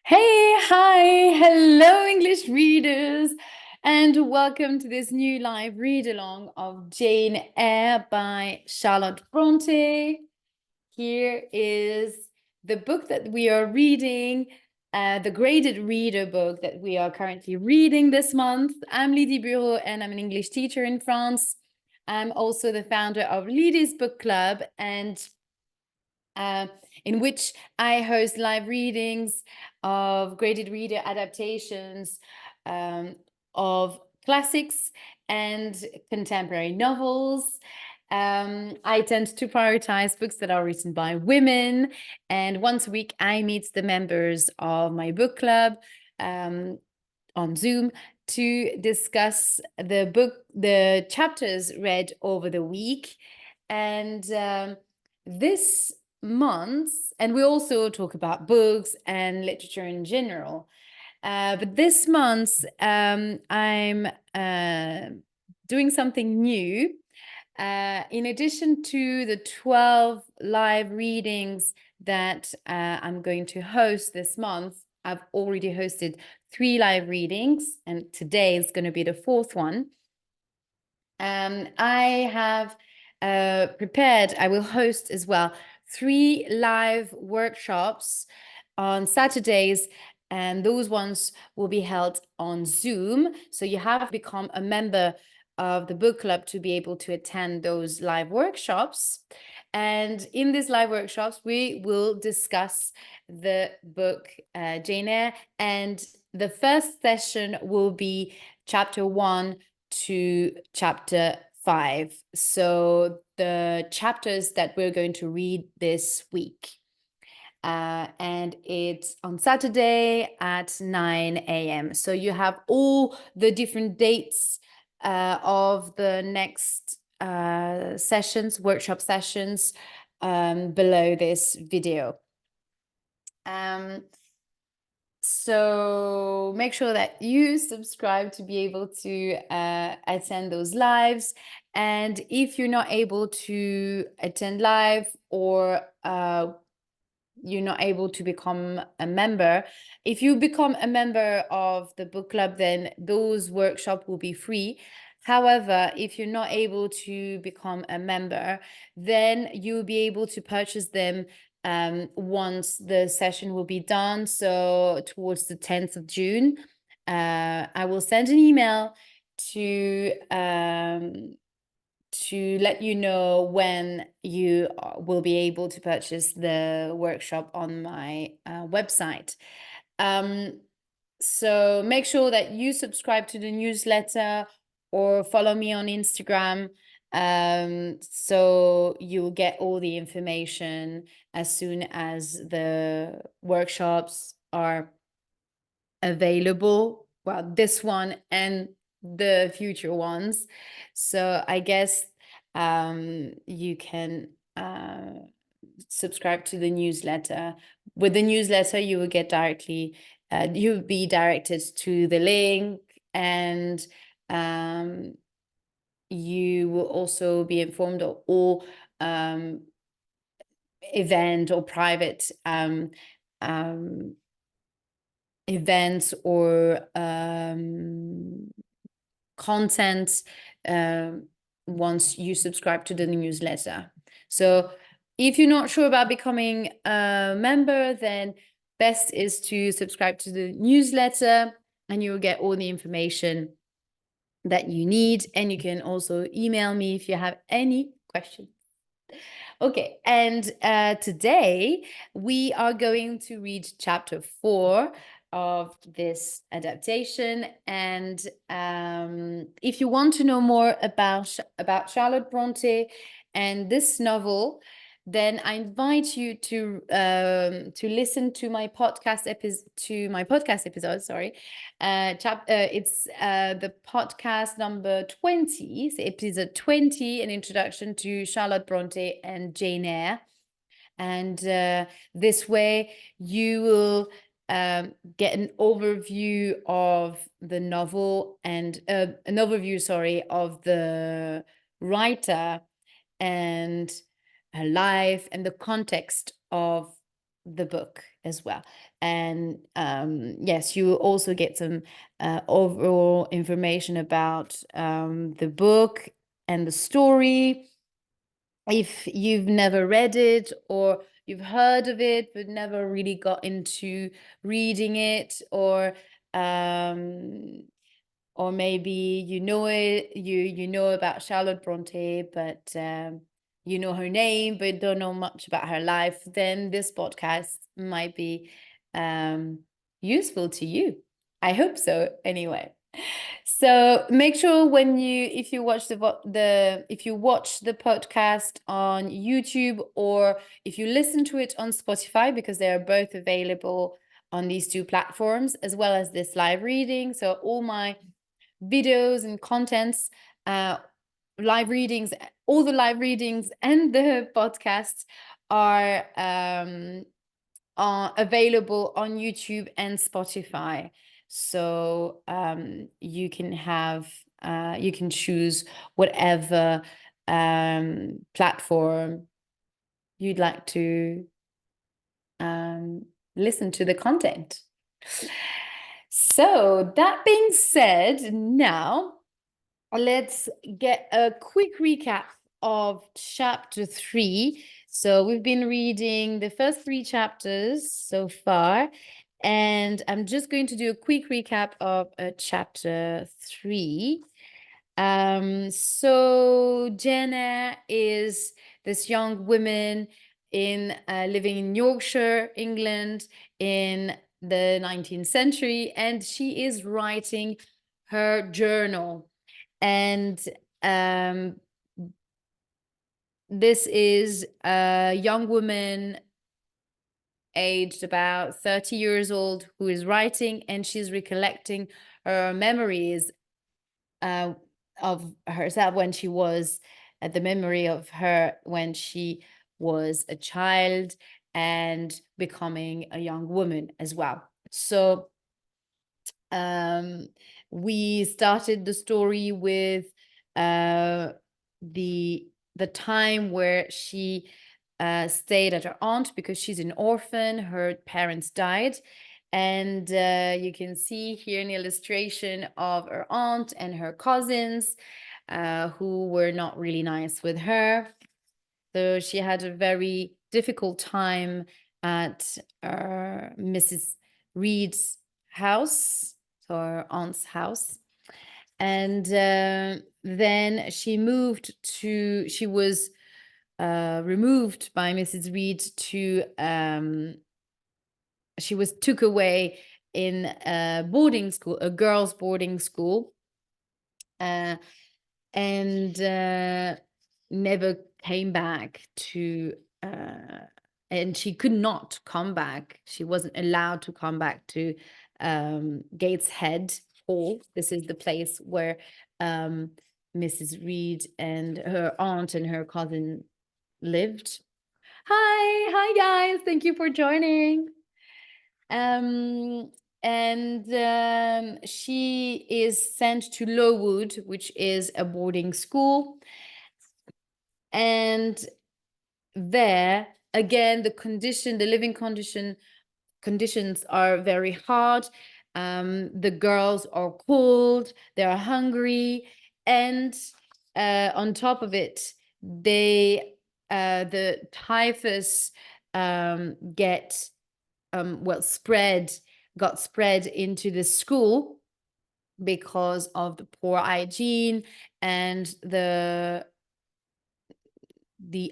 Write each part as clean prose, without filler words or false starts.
Hey, hi, hello, English readers, and welcome to this new live read along of Jane Eyre by Charlotte Brontë. Here is the book that we are reading, the graded reader book that we are currently reading this month. I'm Lydie and I'm an English teacher in France. I'm also the founder of Lydie's Book Club, and in which I host live readings of graded reader adaptations of classics and contemporary novels. I tend to prioritize books that are written by women, and once a week I meet the members of my book club on Zoom to discuss the chapters read over the week. And this month, and we also talk about books and literature in general. But this month, I'm doing something new. In addition to the 12 live readings that I'm going to host this month, I've already hosted 3 live readings, and today is going to be the 4th one. I have prepared, I will host as well 3 live workshops on Saturdays, and those ones will be held on Zoom. So you have to become a member of the book club to be able to attend those live workshops. And in these live workshops, we will discuss the book Jane Eyre, and the first session will be chapter 1 to chapter 5. So the chapters that we're going to read this week. And it's on Saturday at 9 a.m. So you have all the different dates of the next sessions, workshop sessions, below this video. So make sure that you subscribe to be able to attend those lives. And if you're not able to attend live, or you're not able to become a member, if you become a member of the book club, then those workshops will be free. However, if you're not able to become a member, then you'll be able to purchase them once the session will be done. So towards the 10th of June, I will send an email to let you know when you will be able to purchase the workshop on my website. So make sure that you subscribe to the newsletter or follow me on Instagram, so you'll get all the information as soon as the workshops are available. Well, this one and the future ones. So I guess you can subscribe to the newsletter. With the newsletter, you will get directly, you'll be directed to the link, and you will also be informed of all event or private events or content once you subscribe to the newsletter. So if you're not sure about becoming a member, then best is to subscribe to the newsletter, and you'll get all the information that you need. And you can also email me if you have any questions. Okay, and today we are going to read chapter 4 of this adaptation. And if you want to know more about Charlotte Brontë and this novel, then I invite you to listen to my podcast episode. Sorry, it's the podcast number 20, so episode 20, an introduction to Charlotte Brontë and Jane Eyre. And this way you will get an overview of the novel, and an overview, sorry, of the writer and her life and the context of the book. as well. And yes, you also get some overall information about the book and the story. If you've never read it, or you've heard of it but never really got into reading it, or maybe you know it, you know about Charlotte Brontë, but you know her name but don't know much about her life, then this podcast might be useful to you. I hope so, anyway. So make sure if you watch the podcast on YouTube, or if you listen to it on Spotify, because they are both available on these two platforms, as well as this live reading. So all my videos and contents, live readings, all the live readings and the podcasts are available on YouTube and Spotify. So you can choose whatever platform you'd like to listen to the content. So that being said, now let's get a quick recap of chapter 3. So we've been reading the first 3 chapters so far, and I'm just going to do a quick recap of chapter 3. So Jane Eyre is this young woman living in Yorkshire, England, in the 19th century, and she is writing her journal. And this is a young woman aged about 30 years old who is writing, and she's recollecting her memories of herself when she was the memory of her when she was a child and becoming a young woman as well. So we started the story with the time where she stayed at her aunt, because she's an orphan. Her parents died. And you can see here an illustration of her aunt and her cousins who were not really nice with her. So she had a very difficult time at Mrs. Reed's house, so her aunt's house. And then she was removed by Mrs. Reed she was took away in a boarding school, a girls' boarding school, and never came back to, and she could not come back. She wasn't allowed to come back to Gateshead Hall. This is the place where Mrs. Reed and her aunt and her cousin lived. Hi guys, thank you for joining. She is sent to Lowood, which is a boarding school. And there, again, the living conditions are very hard. The girls are cold, they are hungry, and on top of it, the typhus got spread into the school because of the poor hygiene and the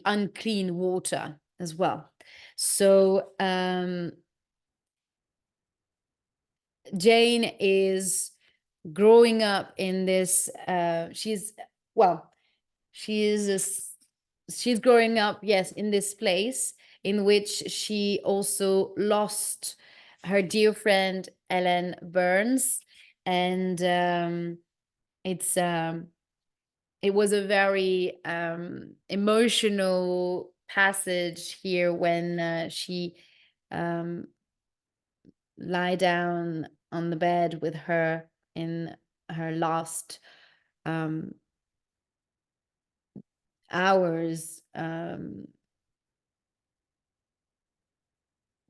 unclean water as well. So Jane is growing up in this she's growing up, yes, in this place in which she also lost her dear friend Ellen Burns. And it was a very emotional passage here when she lie down on the bed with her in her last hours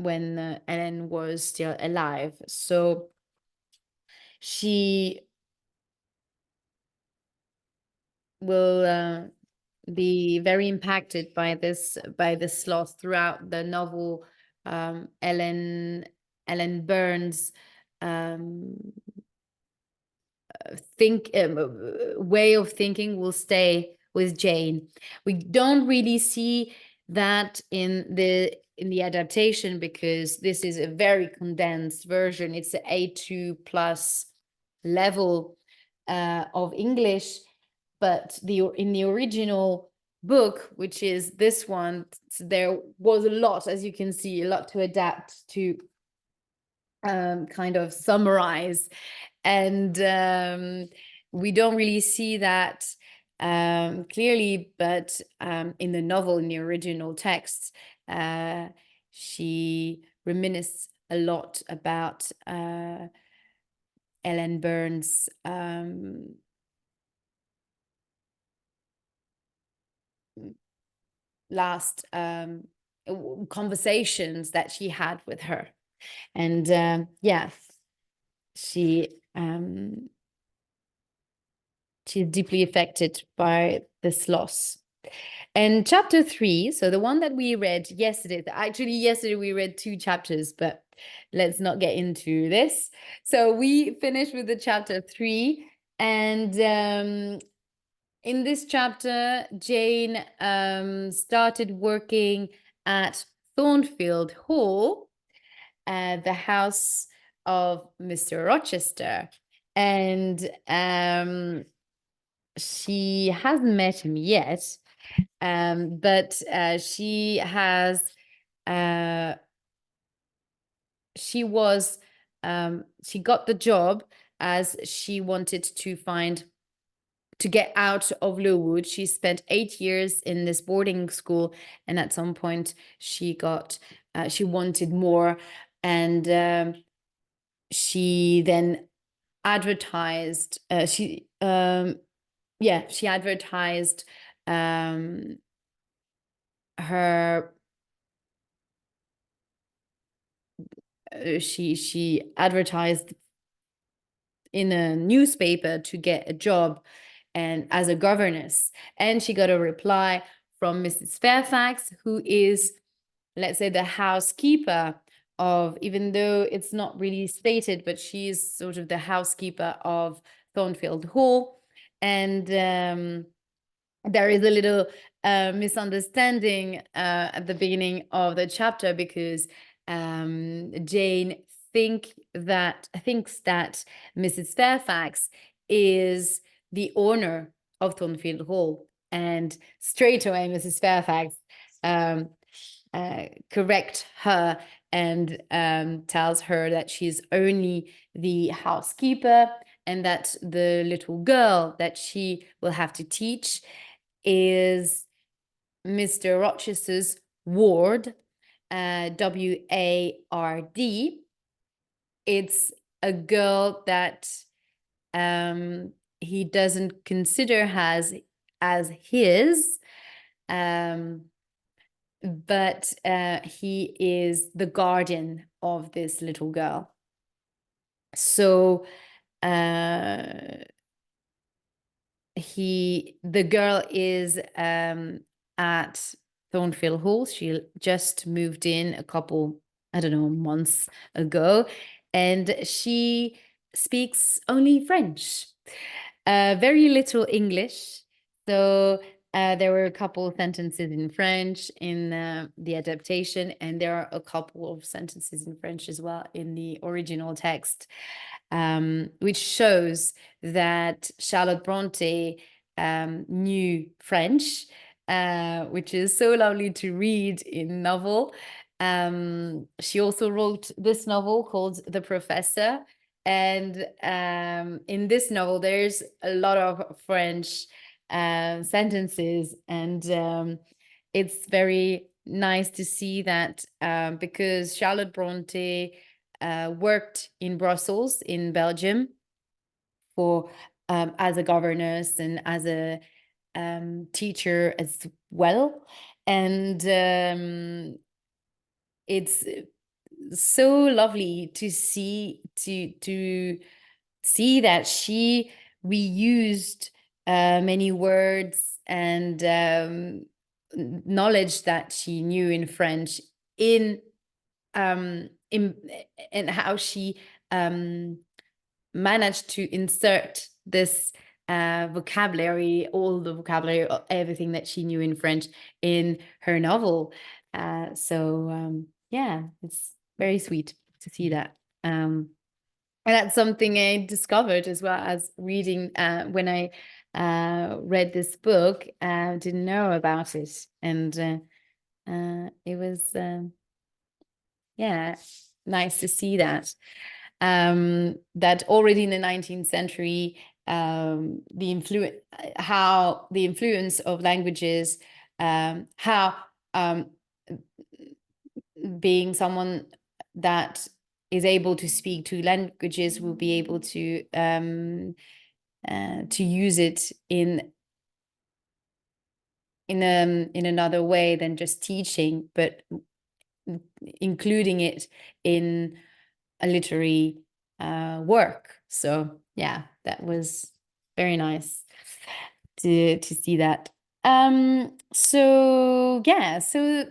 when Ellen was still alive. So she will be very impacted by this loss throughout the novel. Ellen Burns' um, way of thinking will stay with Jane. We don't really see that in the adaptation, because this is a very condensed version. It's an A2 plus level of English, but in the original book, which is this one, there was a lot, as you can see, a lot to adapt, to kind of summarize, and we don't really see that clearly, but in the novel, in the original text, she reminisces a lot about Ellen Burns' last conversations that she had with her. And yeah, she's deeply affected by this loss. And chapter 3, so the one that we read yesterday, actually yesterday we read 2 chapters, but let's not get into this. So we finished with the chapter 3, and in this chapter, Jane started working at Thornfield Hall, the house of Mr. Rochester, and she hasn't met him yet, but she has she got the job as she wanted to get out of Lowood. She spent 8 years in this boarding school, and at some point she wanted more, and she then advertised. She advertised her. She advertised in a newspaper to get a job and as a governess, and she got a reply from Mrs. Fairfax, who is, let's say, the housekeeper of, even though it's not really stated, but she's sort of the housekeeper of Thornfield Hall. And there is a little misunderstanding at the beginning of the chapter, because Jane thinks that Mrs. Fairfax is the owner of Thornfield Hall, and straight away Mrs. Fairfax correct her and tells her that she's only the housekeeper, and that the little girl that she will have to teach is Mr. Rochester's ward, WARD. It's a girl that he doesn't consider as his, but he is the guardian of this little girl. So the girl is at Thornfield Hall. She just moved in a couple, I don't know, months ago, and she speaks only French, very little English. So there were a couple of sentences in French in the adaptation, and there are a couple of sentences in French as well in the original text, which shows that Charlotte Brontë knew French, which is so lovely to read in novel. She also wrote this novel called The Professor, and in this novel there's a lot of French sentences, and it's very nice to see that, because Charlotte Brontë worked in Brussels, in Belgium, for as a governess and as a teacher as well, and it's so lovely to see that she reused many words and knowledge that she knew in French in and how she managed to insert this vocabulary, all the vocabulary, everything that she knew in French in her novel. Yeah, it's very sweet to see that. And that's something I discovered as well as reading when I read this book. Didn't know about it, and it was yeah, nice to see that. That already in the 19th century, how the influence of languages, how being someone that is able to speak two languages will be able to use it in another way than just teaching, but including it in a literary work. So yeah, that was very nice to see that. So yeah, so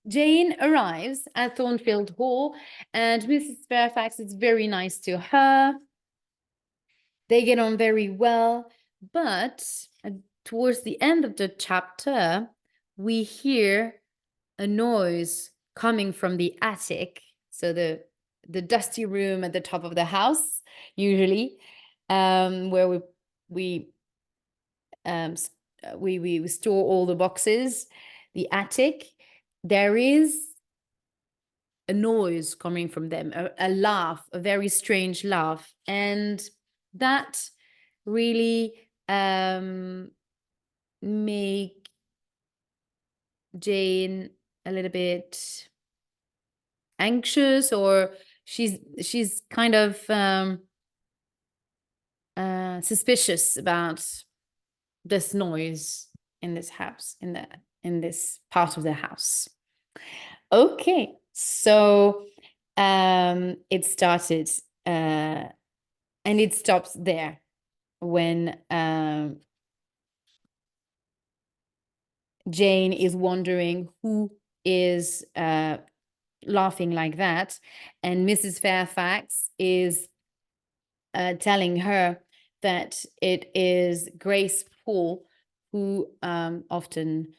Jane arrives at Thornfield Hall, and Mrs. Fairfax is very nice to her. They get on very well, but towards the end of the chapter, we hear a noise coming from the attic. So the dusty room at the top of the house, usually, where we store all the boxes. The attic, there is a noise coming from them, a laugh, a very strange laugh, and that really make Jane a little bit anxious, or she's kind of suspicious about this noise in this house, in this part of the house. Okay, so it started and it stops there when Jane is wondering who is laughing like that, and Mrs. Fairfax is telling her that it is Grace Poole who often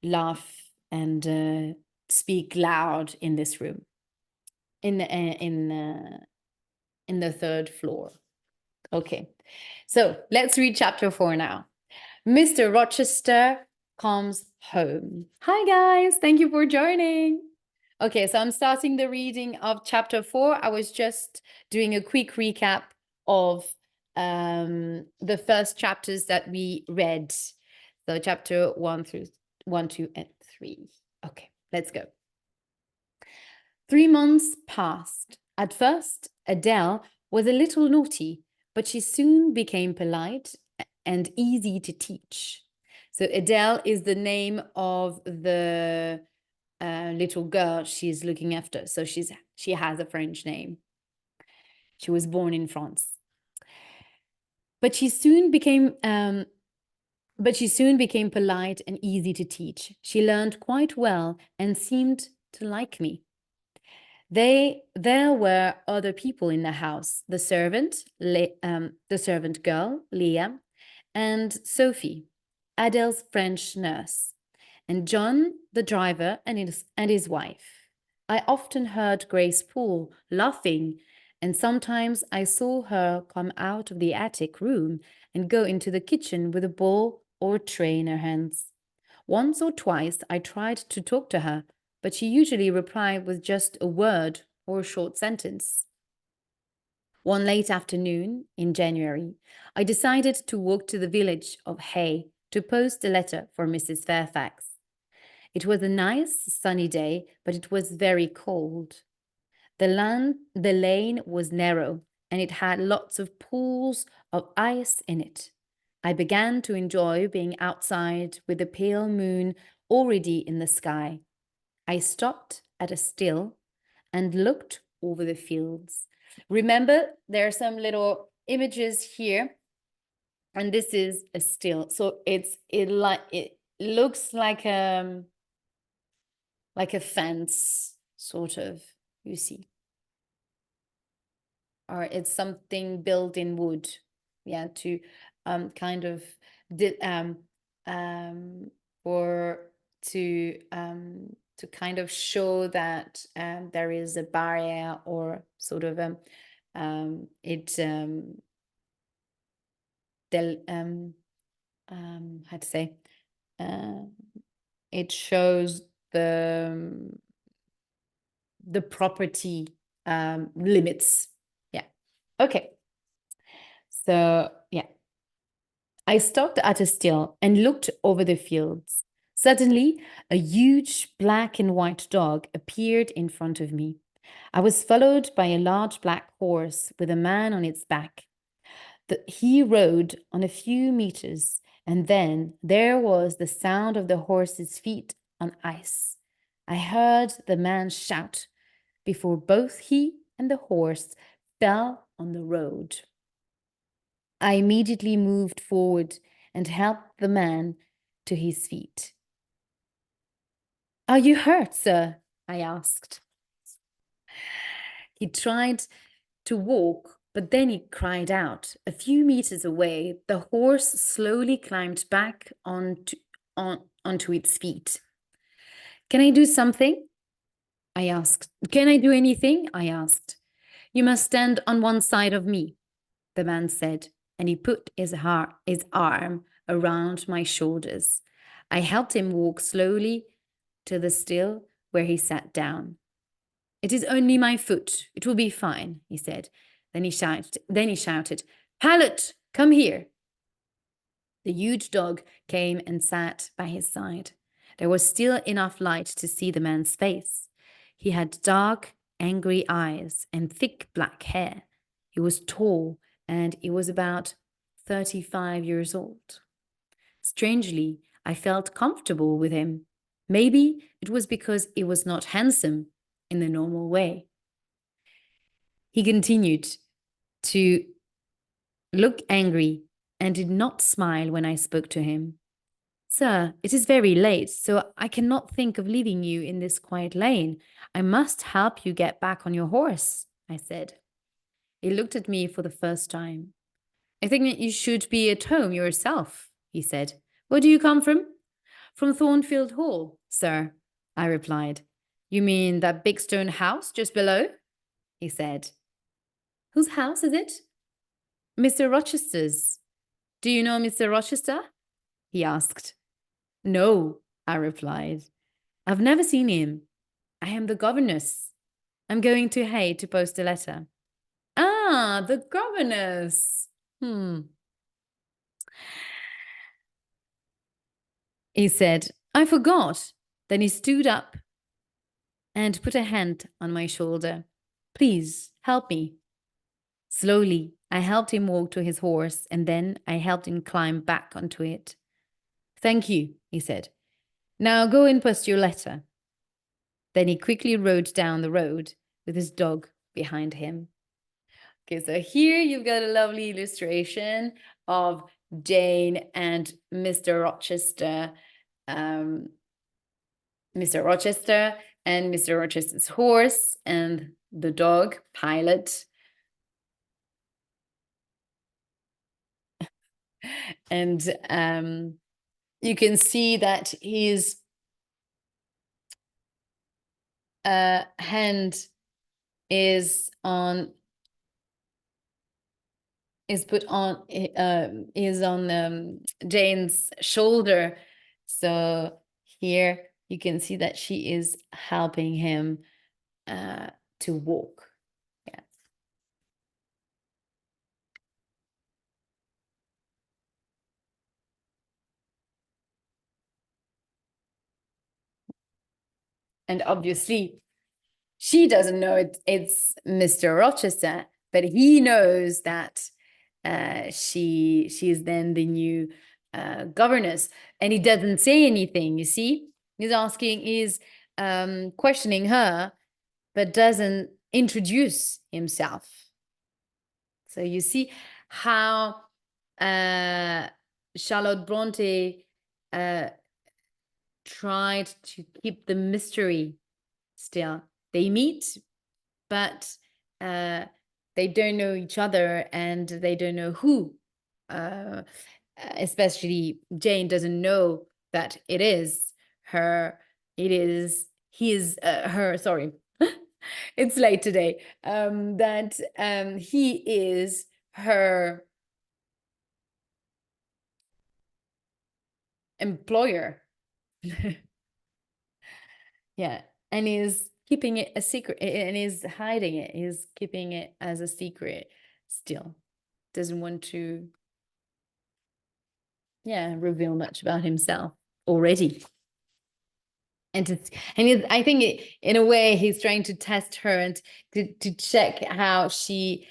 laugh and speak loud in this room, in the third floor. Okay, so let's read chapter 4 now. Mr. Rochester comes home. Hi guys, thank you for joining. Okay, so I'm starting the reading of chapter 4. I was just doing a quick recap of the first chapters that we read. So chapter 1, 2, and 3. Okay, let's go. 3 months passed. At first, Adele was a little naughty, but she soon became polite and easy to teach. So Adele is the name of the little girl she's looking after. So she has a French name. She was born in France. But she soon became polite and easy to teach. She learned quite well and seemed to like me. There were other people in the house: the servant girl, Leah, and Sophie, Adele's French nurse, and John, the driver, and his wife. I often heard Grace Poole laughing, and sometimes I saw her come out of the attic room and go into the kitchen with a bowl or a tray in her hands. Once or twice I tried to talk to her, but she usually replied with just a word or a short sentence. One late afternoon in January, I decided to walk to the village of Hay to post a letter for Mrs. Fairfax. It was a nice, sunny day, but it was very cold. The lane was narrow, and it had lots of pools of ice in it. I began to enjoy being outside with the pale moon already in the sky. I stopped at a still, and looked over the fields. Remember, there are some little images here, and this is a still. So it looks like a fence, sort of, you see. Or it's something built in wood, yeah, to kind of or to kind of show that there is a barrier, or sort of how to say, it shows the property limits. Yeah. Okay. So yeah, I stopped at a still and looked over the fields. Suddenly, a huge black and white dog appeared in front of me. I was followed by a large black horse with a man on its back. He rode on a few meters, and then there was the sound of the horse's feet on ice. I heard the man shout before both he and the horse fell on the road. I immediately moved forward and helped the man to his feet. "Are you hurt, sir?" I asked. He tried to walk, but then he cried out. A few meters away, the horse slowly climbed back onto its feet. "Can I do something?" I asked. "Can I do anything?" I asked. "You must stand on one side of me," the man said, and he put his arm around my shoulders. I helped him walk slowly to the still where he sat down. "It is only my foot. It will be fine," he said. Then he shouted, "Pilot, come here." The huge dog came and sat by his side. There was still enough light to see the man's face. He had dark, angry eyes and thick black hair. He was tall, and he was about 35 years old. Strangely, I felt comfortable with him. Maybe it was because he was not handsome in the normal way. He continued to look angry and did not smile when I spoke to him. "Sir, it is very late, so I cannot think of leaving you in this quiet lane. I must help you get back on your horse," I said. He looked at me for the first time. "I think that you should be at home yourself," he said. "Where do you come from?" "From Thornfield Hall, sir," I replied. "You mean that big stone house just below?" he said. "Whose house is it?" "Mr. Rochester's. Do you know Mr. Rochester?" he asked. "No," I replied. "I've never seen him. I am the governess. I'm going to Hay to post a letter." "Ah, the governess. He said. "I forgot." Then he stood up and put a hand on my shoulder. "Please help me." Slowly, I helped him walk to his horse, and then I helped him climb back onto it. "Thank you," he said. "Now go and post your letter." Then he quickly rode down the road with his dog behind him. Okay, so here you've got a lovely illustration of Jane and Mr. Rochester, Mr. Rochester and Mr. Rochester's horse and the dog, Pilot. And you can see that his hand is on Jane's shoulder. So here you can see that she is helping him to walk. Yeah. And obviously she doesn't know it's Mr. Rochester, but he knows that she is then the new governess, and he doesn't say anything. You see, he's questioning her, but doesn't introduce himself. So you see how Charlotte Brontë tried to keep the mystery still. They meet, but they don't know each other and they don't know who. Especially Jane doesn't know that it is her, sorry, it's late today, that he is her employer. Yeah, and is keeping it a secret and is hiding it. He's keeping it as a secret still. Doesn't want to, yeah, reveal much about himself already. And I think in a way he's trying to test her and to check how she's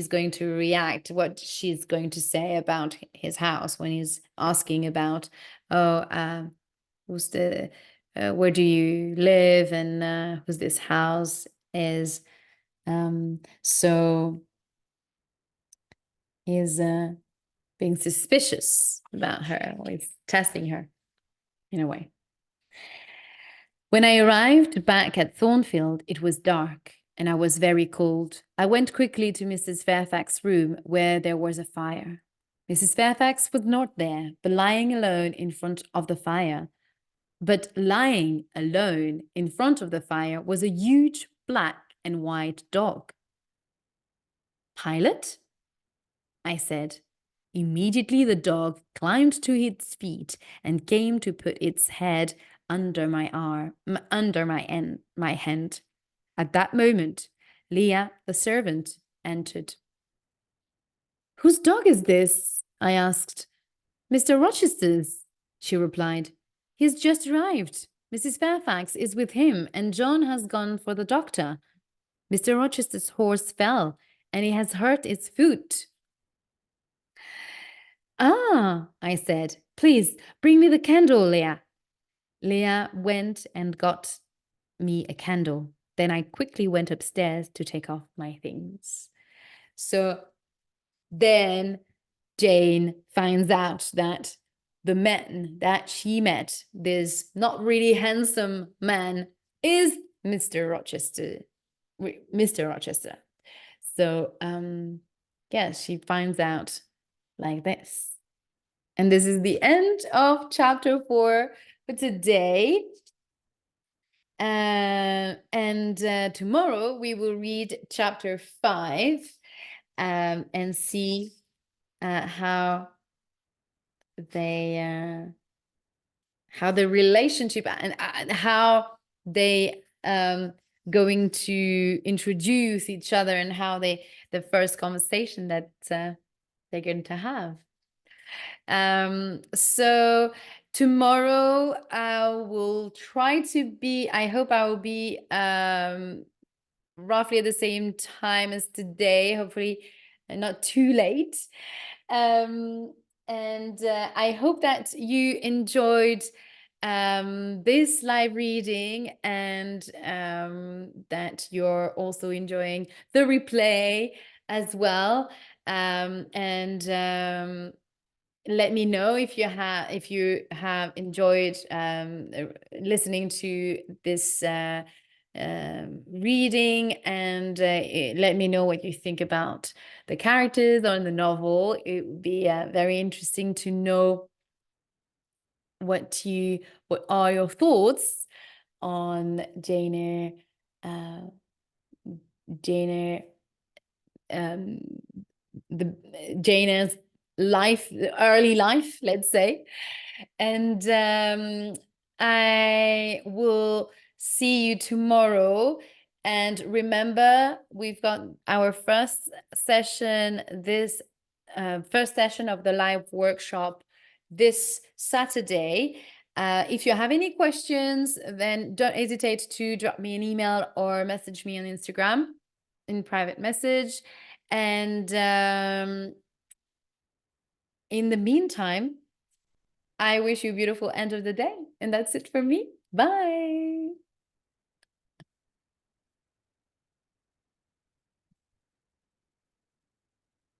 going to react, what she's going to say about his house when he's asking about, who's the where do you live and who's this house is. So he's being suspicious about her, or he's testing her in a way. When I arrived back at Thornfield, it was dark and I was very cold. I went quickly to Mrs. Fairfax's room where there was a fire. Mrs. Fairfax was not there, but lying alone in front of the fire. But lying alone in front of the fire was a huge black and white dog. Pilot? I said. Immediately the dog climbed to its feet and came to put its head under my arm, under my hand. At that moment, Leah, the servant, entered. Whose dog is this? I asked. Mr. Rochester's, she replied. He's just arrived. Mrs. Fairfax is with him, and John has gone for the doctor. Mr. Rochester's horse fell, and he has hurt its foot. Ah, I said, please bring me the candle, Leah. Leah went and got me a candle. Then I quickly went upstairs to take off my things. So then Jane finds out that the man that she met, this not really handsome man, is Mr. Rochester. Mr. Rochester. So yeah, she finds out like this. And this is the end of chapter 4 for today. And tomorrow we will read chapter 5 and see how the relationship and how they going to introduce each other and how the first conversation that they're going to have. So tomorrow I will try to be, I hope I will be roughly at the same time as today, hopefully not too late. And I hope that you enjoyed this live reading and that you're also enjoying the replay as well. Let me know if you have enjoyed listening to this reading, and let me know what you think about the characters or the novel. It would be very interesting to know what are your thoughts on Jane Eyre, the Jane Eyre's life, early life, let's say. And I will see you tomorrow. And remember, we've got our first session, this first session of the live workshop this Saturday. If you have any questions, then don't hesitate to drop me an email or message me on Instagram in private message. And in the meantime, I wish you a beautiful end of the day. And that's it for me. Bye.